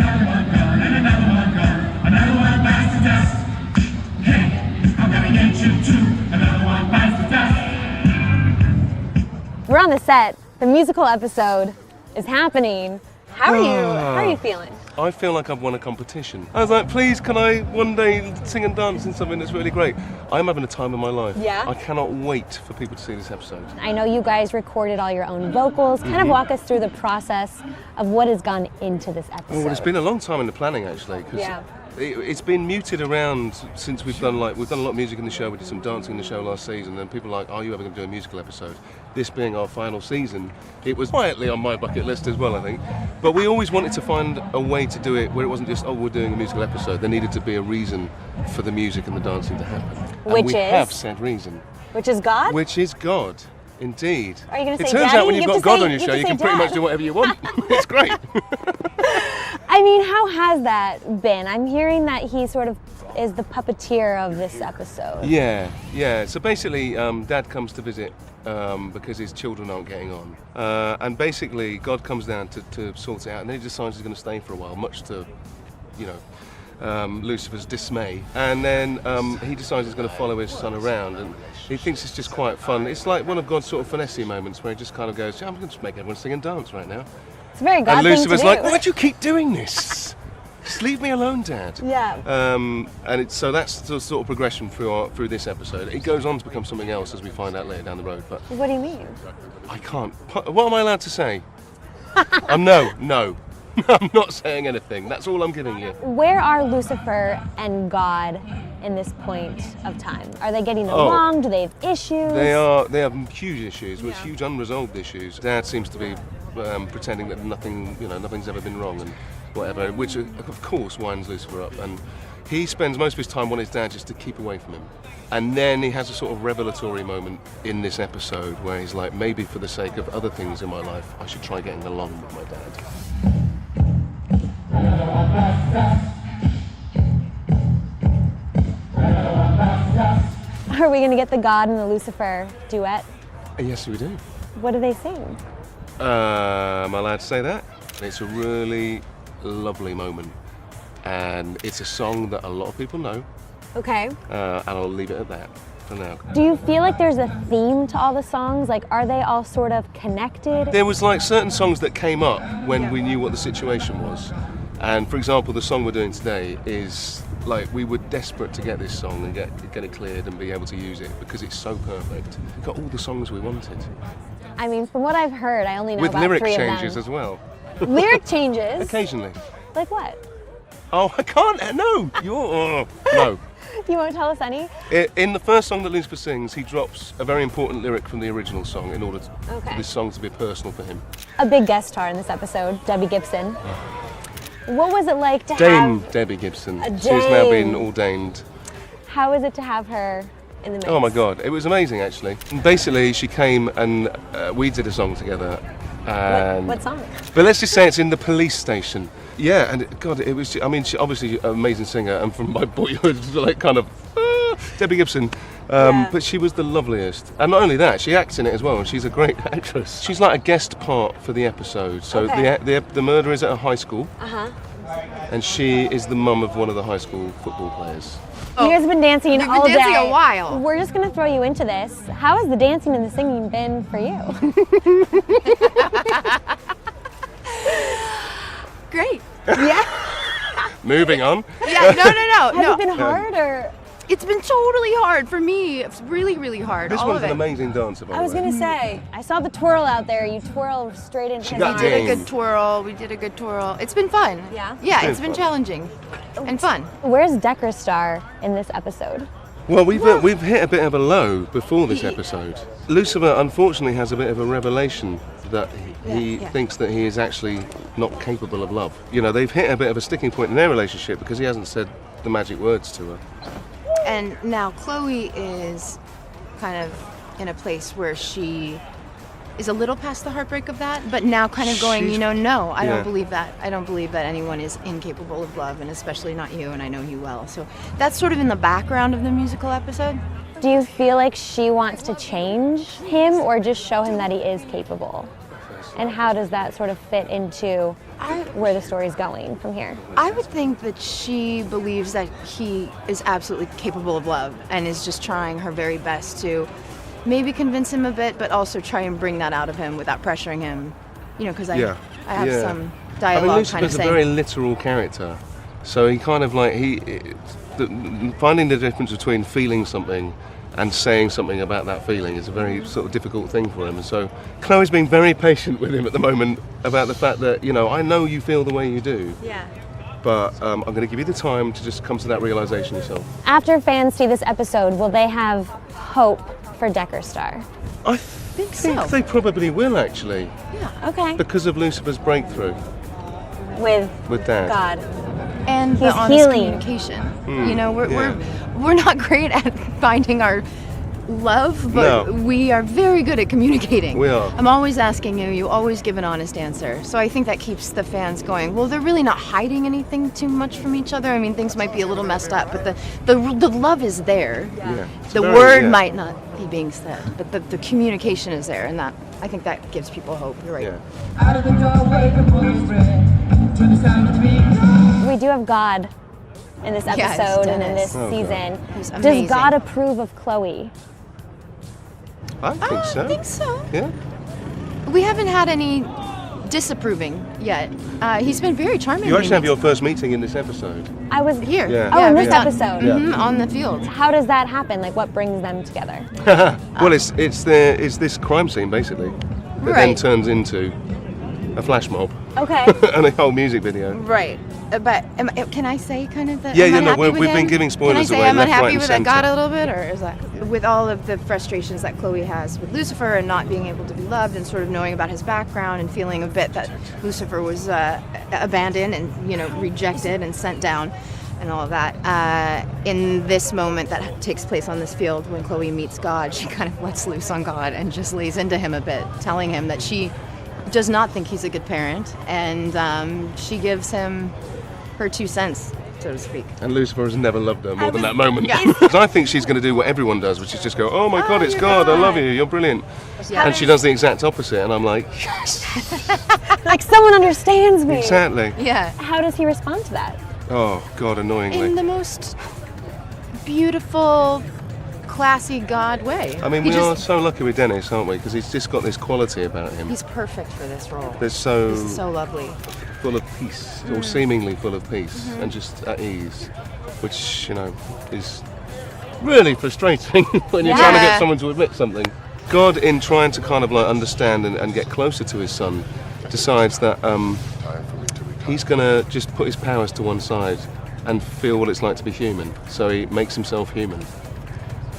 another one gone, and another one gone. Another one bites the dust. Hey, I'm gonna get you too. Another one bites the dust. We're on the set. The musical episode is happening. How are you feeling? I feel like I've won a competition. I was like, please, can I one day sing and dance in something that's really great? I'm having a time of my life. Yeah? I cannot wait for people to see this episode. I know you guys recorded all your own vocals. Kind of walk us through the process of what has gone into this episode. Oh, well, it's been a long time in the planning, actually. Yeah. It's been muted around since we've done a lot of music in the show. We did some dancing in the show last season, and people are like, are you ever going to do a musical episode? This being our final season, it was quietly on my bucket list as well, I think. But we always wanted to find a way to do it where it wasn't just, oh, we're doing a musical episode. There needed to be a reason for the music and the dancing to happen. Which we is? have said reason. Which is God? Which is God, indeed. Are you going to It say turns Daddy? out when you've got God on your show, you can pretty much Dad. do whatever you want. It's great. I mean, how has that been? I'm hearing that he sort of is the puppeteer of this episode. Yeah. So basically, Dad comes to visit because his children aren't getting on. And basically, God comes down to sort it out, and then he decides he's going to stay for a while, much to, Lucifer's dismay. And then he decides he's going to follow his son around, and he thinks it's just quite fun. It's like one of God's sort of finessey moments where he just kind of goes, yeah, I'm going to just make everyone sing and dance right now. It's a very God And thing Lucifer's to do. like, why do you keep doing this? Just leave me alone, Dad. Yeah. And so that's the sort of progression through this episode. It goes on to become something else as we find out later down the road. But What do you mean? I can't. What am I allowed to say? No. I'm not saying anything. That's all I'm giving you. Where are Lucifer and God in this point of time? Are they getting along? Do they have issues? They have huge issues, with huge unresolved issues. Dad seems to be pretending that nothing's ever been wrong and whatever, which of course winds Lucifer up. And he spends most of his time wanting his dad just to keep away from him. And then he has a sort of revelatory moment in this episode where he's like, maybe for the sake of other things in my life, I should try getting along with my dad. Are we going to get the God and the Lucifer duet? Yes, we do. What do they sing? Am I allowed to say that? It's a really lovely moment. And it's a song that a lot of people know. Okay. And I'll leave it at that for now. Do you feel like there's a theme to all the songs? Like, are they all sort of connected? There was like certain songs that came up when we knew what the situation was. And for example, the song we're doing today is like, we were desperate to get this song and get it cleared and be able to use it because it's so perfect. We got all the songs we wanted. I mean, from what I've heard, I only know With about lyric 3 changes of as well. them. Lyric changes? Occasionally. Like what? Oh, I can't, no! No. You won't tell us any? In the first song that Lucifer sings, he drops a very important lyric from the original song in order for this song to be personal for him. A big guest star in this episode, Debbie Gibson. What was it like to Dame have... Debbie Gibson. A She's now dame. been ordained. How is it to have her in the mix? Oh my God, it was amazing actually. And basically, she came and we did a song together. And What song? But let's just say it's in the police station. Yeah, and God, it was. I mean, she obviously an amazing singer, and from my boyhood, like kind of Debbie Gibson. But she was the loveliest, and not only that, she acts in it as well, and she's a great actress. She's like a guest part for the episode. So the murder is at a high school, and she is the mum of one of the high school football players. You guys have been dancing We've been all day. dancing a while. We're just going to throw you into this. How has the dancing and the singing been for you? Great. Yeah. Moving on. Yeah, no. Has it been hard or? It's been totally hard for me. It's really, really hard. This all one's of an it. amazing dancer, by I was the way. going to say, I saw the twirl out there. You twirl straight into She his got arms. We did a Dang. good twirl. We did a good twirl. It's been fun. Yeah? Yeah, It's it's been been fun. challenging and fun. Where's Deckerstar in this episode? Well, we've hit a bit of a low before this episode. Lucifer, unfortunately, has a bit of a revelation that he thinks that he is actually not capable of love. You know, they've hit a bit of a sticking point in their relationship because he hasn't said the magic words to her. And now Chloe is kind of in a place where she is a little past the heartbreak of that, but now kind of going, She's- no, I yeah. don't believe that. I don't believe that anyone is incapable of love, and especially not you, and I know you well. So that's sort of in the background of the musical episode. Do you feel like she wants to change him or just show him that he is capable? And how does that sort of fit into where the story's going from here? I would think that she believes that he is absolutely capable of love and is just trying her very best to maybe convince him a bit, but also try and bring that out of him without pressuring him. You know, because I have some dialogue Lucifer's kind of a very literal character, so he kind of like finding the difference between feeling something and saying something about that feeling is a very sort of difficult thing for him. And so Chloe's being very patient with him at the moment about the fact that, you know, I know you feel the way you do. Yeah. But I'm going to give you the time to just come to that realization yourself. After fans see this episode, will they have hope for Deckerstar? I think so. they probably will, actually, Yeah. Okay. because of Lucifer's breakthrough With Dad. God. And the He's honest healing. communication. You know, we're not great at finding our love, but No. we are very good at communicating. We are. I'm always asking you, you always give an honest answer. So I think that keeps the fans going, well, they're really not hiding anything too much from each other. I mean, things might be a little messed up, but the love is there. Yeah. It's The very- word yeah. might not be being said, but the communication is there, and that I think that gives people hope. You're right. Yeah. Out of the doorway, the boys ran to the sound of the beat. We do have God in this Yes, episode and in Dennis. this Oh, God. season. He's Does amazing. God approve of Chloe? I think so. I think so. Yeah. We haven't had any disapproving yet. He's been very charming. You actually have your first meeting in this episode. I was here. Yeah. Oh, in this we've done- episode. Yeah. Mhm, on the field. How does that happen? Like, what brings them together? Well, it's this crime scene basically that then Right. turns into a flash mob Okay. and a whole music video. Right. But can I say kind of that? Yeah, I'm yeah, no, unhappy with we've been him? giving spoilers Can I say away I'm left, unhappy right, and with that God centre. a little bit, or is that with all of the frustrations that Chloe has with Lucifer and not being able to be loved and sort of knowing about his background and feeling a bit that Lucifer was abandoned and rejected and sent down and all of that. In this moment that takes place on this field when Chloe meets God, she kind of lets loose on God and just lays into him a bit, telling him that she does not think he's a good parent, and she gives him her 2 cents, so to speak. And Lucifer has never loved her more than that moment. Because I think she's going to do what everyone does, which is just go, oh my God, it's you're God, I love God. you, you're brilliant. Yeah. And she does the exact opposite, and I'm like, yes, Like, someone understands me. exactly. Yeah. How does he respond to that? Oh God, annoyingly. In the most beautiful, classy God way. I mean, He we are just- so lucky with Dennis, aren't we? Because he's just got this quality about him. He's perfect for this role. They're so He's so lovely. full of peace, or seemingly full of peace, and just at ease, which, is really frustrating when you're trying to Yeah. get someone to admit something. God, in trying to kind of like understand and get closer to his son, decides that he's going to just put his powers to one side and feel what it's like to be human. So he makes himself human.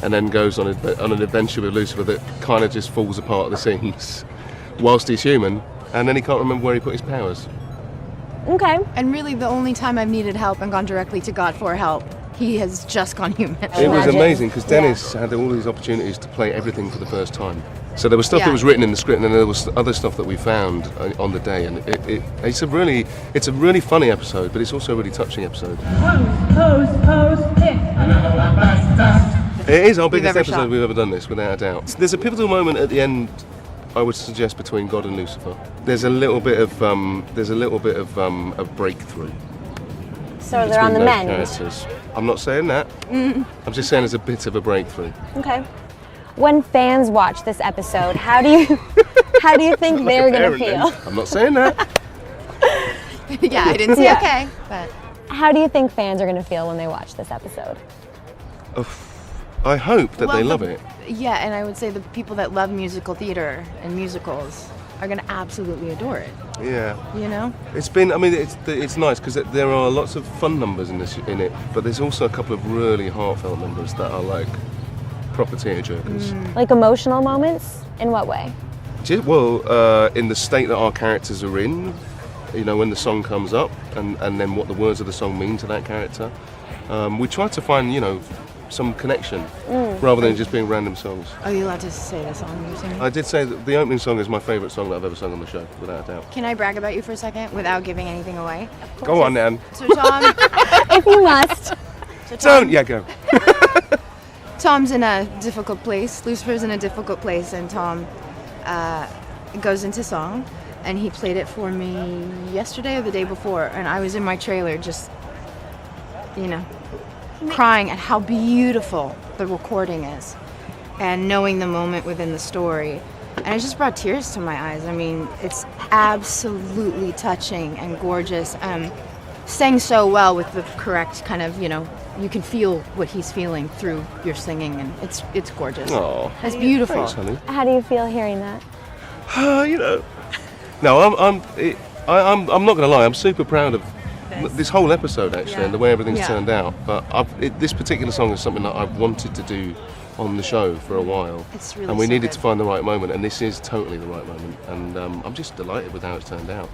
And then goes on an adventure with Lucifer that kind of just falls apart at the seams whilst he's human, and then he can't remember where he put his powers. Okay. And really, the only time I've needed help and gone directly to God for help, he has just gone human. It was Imagine. amazing because Dennis had all these opportunities to play everything for the first time. So there was stuff Yeah. that was written in the script, and then there was other stuff that we found on the day, and it's a really funny episode, but it's also a really touching episode. Pose, pick. Another one bites the dust. It is our biggest ever episode shot. we've ever done this, without a doubt. There's a pivotal moment at the end, I would suggest, between God and Lucifer. There's a little bit of a breakthrough. So they're on the between those mend. characters. I'm not saying that. I'm just saying there's a bit of a breakthrough. Okay. When fans watch this episode, how do you think they're gonna Parent then. feel? I'm not saying that. Yeah, I didn't say Yeah. okay, but How do you think fans are gonna feel when they watch this episode? I hope that Well, they love it. Yeah, and I would say the people that love musical theater and musicals are going to absolutely adore it. Yeah. It's been. I mean, it's nice because there are lots of fun numbers in it, but there's also a couple of really heartfelt numbers that are like proper tearjerkers. Like emotional moments? In what way? Well, in the state that our characters are in, when the song comes up, and then what the words of the song mean to that character. We try to find, some connection rather than just being random songs. Are you allowed to say the song you're singing? I did say that the opening song is my favourite song that I've ever sung on the show, without a doubt. Can I brag about you for a second without giving anything away? Go on, Nan. So Tom, If you must. Don't. Yeah, go. Tom's in a difficult place. Lucifer's in a difficult place, and Tom goes into song. and he played it for me yesterday or the day before, and I was in my trailer just, crying at how beautiful the recording is and knowing the moment within the story. And it just brought tears to my eyes. I mean, it's absolutely touching and gorgeous. Sang so well with the correct kind of, you can feel what he's feeling through your singing, and it's gorgeous. Oh, it's beautiful. thanks, honey. How do you feel hearing that? No, I'm not going to lie. I'm super proud of this whole episode actually, and the way everything's turned out. But this particular song is something that I've wanted to do on the show for a while, It's really and we so needed good. to find the right moment, and this is totally the right moment. And I'm just delighted with how it's turned out.